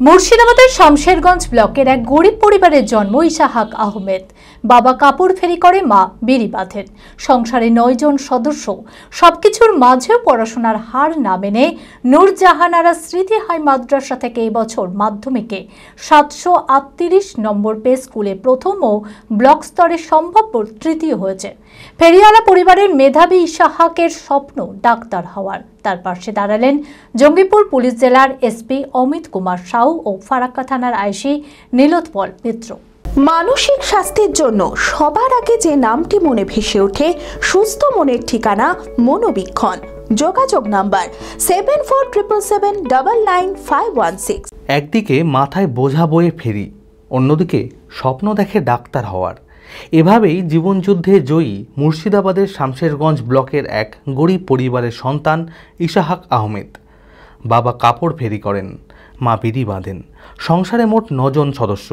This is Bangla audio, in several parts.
মুর্শিদাবাদের শামশেরগঞ্জ ব্লকের এক গরিব পরিবারের জন্ম ইশাহাক আহমেদ। বাবা কাপড় ফেরি করে, মা বিড়ি বাঁধেন। সংসারে 9 জন সদস্য। সবকিছুর মাঝেও পড়াশোনার হার না মেনে নূরজাহানারা স্মৃতি হাই মাদ্রাসা থেকে এবছর মাধ্যমিকে 738 নম্বর পেয়ে স্কুলে প্রথম ও ব্লক স্তরে সম্ভাব্য তৃতীয় হয়েছে। ফেরিওয়ালা পরিবারের মেধাবী ইশাহাকের স্বপ্ন ডাক্তার হওয়ার। তার পাশে দাঁড়ালেন জঙ্গিপুর পুলিশ জেলার এসপি অমিত কুমার সাউ ও ফারাক্কা থানার আইসি নীলোৎপল মিত্র। মানসিক স্বাস্থ্যের জন্য সবার আগে যে নামটি মনে ভেসে ওঠে, সুস্থ মনের ঠিকানা মনোবীক্ষণ। যোগাযোগ নাম্বার 7477799516। একদিকে মাথায় বোঝা বয়ে ফেরি, অন্যদিকে স্বপ্ন দেখে ডাক্তার হওয়ার। এভাবেই জীবনযুদ্ধে জয়ী মুর্শিদাবাদের শামশেরগঞ্জ ব্লকের এক গরিব পরিবারের সন্তান ইশাহাক আহমেদ। বাবা কাপড় ফেরি করেন, মা বিড়ি বাঁধেন। সংসারে মোট 9 জন সদস্য।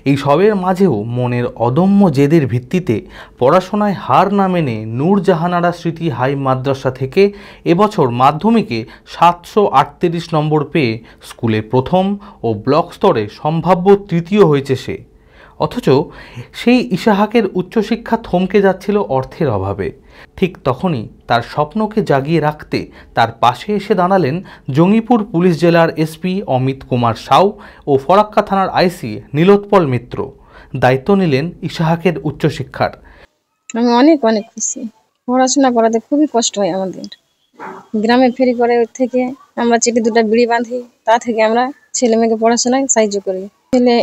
এই সবের মাঝেও মনের অদম্য জেদের ভিত্তিতে পড়াশোনায় হার না মেনে নূরজাহানারা স্মৃতি হাই মাদ্রাসা থেকে এবছর মাধ্যমিকে 738 নম্বর পেয়ে স্কুলে প্রথম ও ব্লক স্তরে সম্ভাব্য তৃতীয় হয়েছে সে। অথচ সেই ইশাহাকের উচ্চশিক্ষা থমকে যাচ্ছিল অর্থের অভাবে। ঠিক তখনই তার স্বপ্নকে জাগিয়ে রাখতে তার পাশে এসে দাঁড়ালেন জঙ্গিপুর পুলিশ জেলার এসপি অমিত কুমার সাউ ও ফারাক্কা থানার আইসি নীলোৎপল মিত্র। দায়িত্ব নিলেন ইশাহাকের উচ্চশিক্ষার। আমি অনেক খুশি। পড়াশোনা করাতে খুবই কষ্ট হয় আমাদের। গ্রামে ফেরি করে থেকে আমরা চেটে দুটা বিড়ি বাঁধি, তা থেকে আমরা ছেলে মেয়েকে পড়াশোনায় সাহায্য করি। ছেলে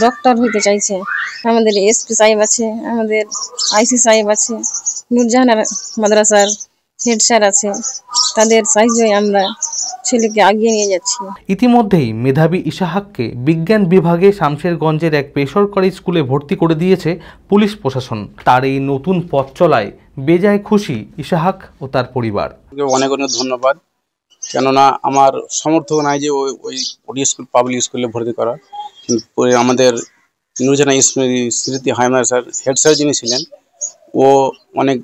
ডক্টর হইতে চাইছে, আমাদের এসপি সাহেব আছে, আমাদের আইসি সাহেব আছে, নূরজাহানারা মাদ্রাসার হেড স্যার আছে, তাদের সাহায্যে আমরা ছেলেকে এগিয়ে নিয়ে যাচ্ছি। ইতিমধ্যেই মেধাবী ইশাহাককে বিজ্ঞান বিভাগে শামশেরগঞ্জের এক বেসরকারি স্কুলে ভর্তি করে দিয়েছে পুলিশ প্রশাসন। তার এই নতুন পথ চলায় বেজায় খুশি ইশাহাক ও তার পরিবার। অনেক ধন্যবাদ, কেননা আমার সামর্থ্য নাই যে ওই স্কুল পাবলিক স্কুলে ভর্তি করা। আমাদের নূরজাহানা স্মৃতি হাই মাদ্রাসার হেড স্যার যিনি ছিলেন, ও অনেক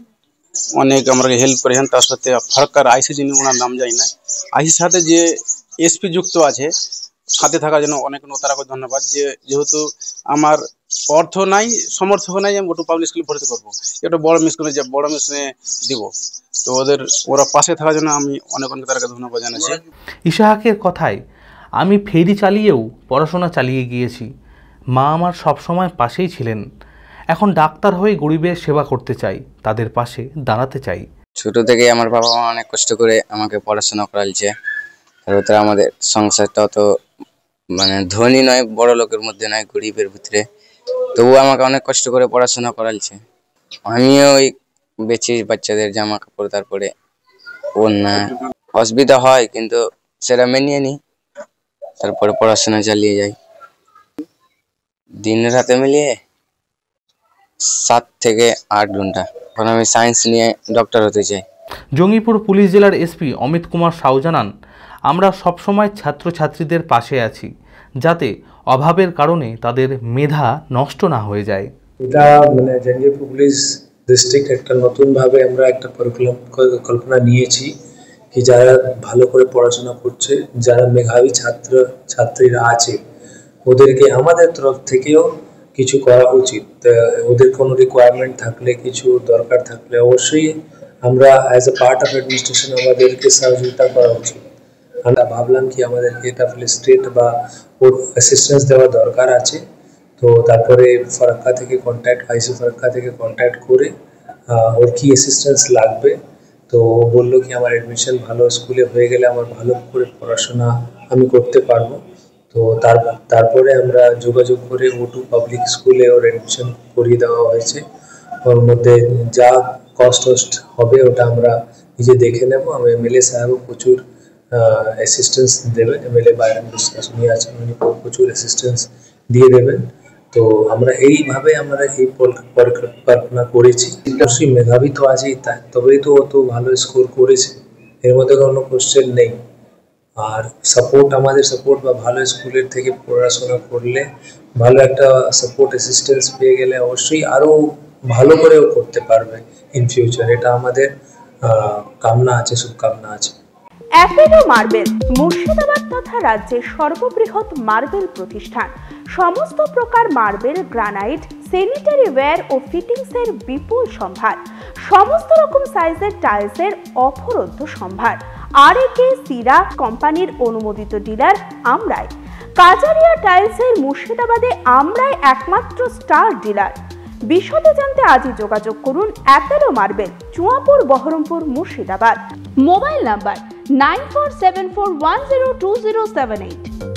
আমাকে হেল্প করেছেন। তার সাথে ফারাক্কার আইসি যিনি, ওনার নাম জানি না, আইসির সাথে যে এসপি যুক্ত আছে, সাথে থাকার জন্য অনেক তারাকে ধন্যবাদ। যেহেতু আমার অর্থ নাই, সমর্থ নাই, আমি ওটা পাবলিক স্কুলে ভর্তি করবো, একটা বড় মিশনে দিব, তো ওরা পাশে থাকার জন্য আমি অনেক তারাকে ধন্যবাদ জানাচ্ছি। ইশাহাকের কথায়, আমি ফেরি চালিয়েও পড়াশোনা চালিয়ে গিয়েছি। মা আমার সবসময় পাশেই ছিলেন। এখন ডাক্তার হয়ে গরিবের সেবা করতে চাই, তাদের পাশে দাঁড়াতে চাই। ছোট থেকে আমার বাবা মা অনেক কষ্ট করে আমাকে পড়াশোনা করালছে। তারপরে আমাদের সংসারটা তো ধনী নয়, বড় লোকের মধ্যে নয়, গরিবের ভিতরে, তবুও আমাকে অনেক কষ্ট করে পড়াশোনা করালছে। আমিও ওই বেচি বাচ্চাদের জামা কাপড়, তারপরে ওড়না। অসুবিধা হয় কিন্তু সেটা মেনিয়ে নিই, তারপরে পড়াশোনা চালিয়ে যাই। দিন রাতে মিলিয়ে 7 থেকে 8 ঘন্টা। এখন আমি সায়েন্স নিয়ে ডক্টর হতে চাই। জঙ্গিপুর পুলিশ জেলার এসপি অমিত কুমার সাউ জানান, আমরা সবসময় ছাত্রছাত্রীদের পাশে আছি, যাতে অভাবের কারণে তাদের মেধা নষ্ট না হয়ে যায়। এটা জঙ্গিপুর পুলিশ ডিস্ট্রিক্ট একটা নতুনভাবে আমরা একটা পরিকল্পনা নিয়েছি কি যারা ভালো করে পড়াশোনা করছে, যারা মেধাবী ছাত্রীরা আছে, ওদেরকে আমাদের তরফ থেকেও কিছু করা উচিত। ওদের কোনো রিকোয়ারমেন্ট থাকলে, কিছু দরকার থাকলে অবশ্যই আমরা as a part of administration আমাদেরকে সহযোগিতা করা উচিত। আমরা ভাবলাম কি আমাদেরকে এটা স্টেট বা ওর অ্যাসিস্ট্যান্স দেওয়া দরকার আছে। তো তারপরে ফারাক্কা থেকে আইসি ফারাক্কা থেকে কন্ট্যাক্ট করে ওর কি অ্যাসিস্ট্যান্স লাগবে, তো ও বললো কি আমার অ্যাডমিশন ভালো স্কুলে হয়ে গেলে আমার ভালো করে পড়াশোনা আমি করতে পারবো। তো তারপরে আমরা যোগাযোগ করে O2 পাবলিক স্কুলে ওর অ্যাডমিশন করিয়ে দেওয়া হয়েছে। ওর মধ্যে যা কস্ট হবে ওটা আমরা নিজে দেখে নেব। আমি MLA সাহেবও প্রচুর অ্যাসিস্ট্যান্স দেবেন। MLA বাইরেন বিশ্বাস উনি আছেন, উনি প্রচুর অ্যাসিস্ট্যান্স দিয়ে দেবেন। তো আমরা এইভাবে এই পরিকল্পনা করেছি। অবশ্যই মেধাবী তো আছেই, তবেই তো ও তো ভালো স্কোর করেছে, এর মধ্যে কোনো কোশ্চেন নেই। আর আমাদের সাপোর্ট বা ভালো স্কুলের থেকে পড়াশোনা করলে, ভালো একটা সাপোর্ট অ্যাসিস্ট্যান্স পেয়ে গেলে অবশ্যই আরও ভালো করেও করতে পারবে ইন ফিউচার। এটা আমাদের কামনা আছে, শুভকামনা আছে। অ্যাপেলো মার্বেল মুর্শিদাবাদ তথা রাজ্যের সর্ববৃহৎ মার্বেল প্রতিষ্ঠান। সমস্ত প্রকার মার্বেল, গ্রানাইট, স্যানিটারি ওয়্যার ও ফিটিংসের বিপুল সম্ভার, সমস্ত রকম সাইজের টাইলসের অফুরন্ত সম্ভার। আর.এ.কে সিরা কোম্পানির অনুমোদিত ডিলার আমরাই। কাজারিয়া টাইলসের মুর্শিদাবাদে আমরাই একমাত্র স্টার ডিলার। বিশদে জানতে আজই যোগাযোগ করুন Apollo marble, Chuapur, Baharampur, Murshidabad. Mobile number 9474102078।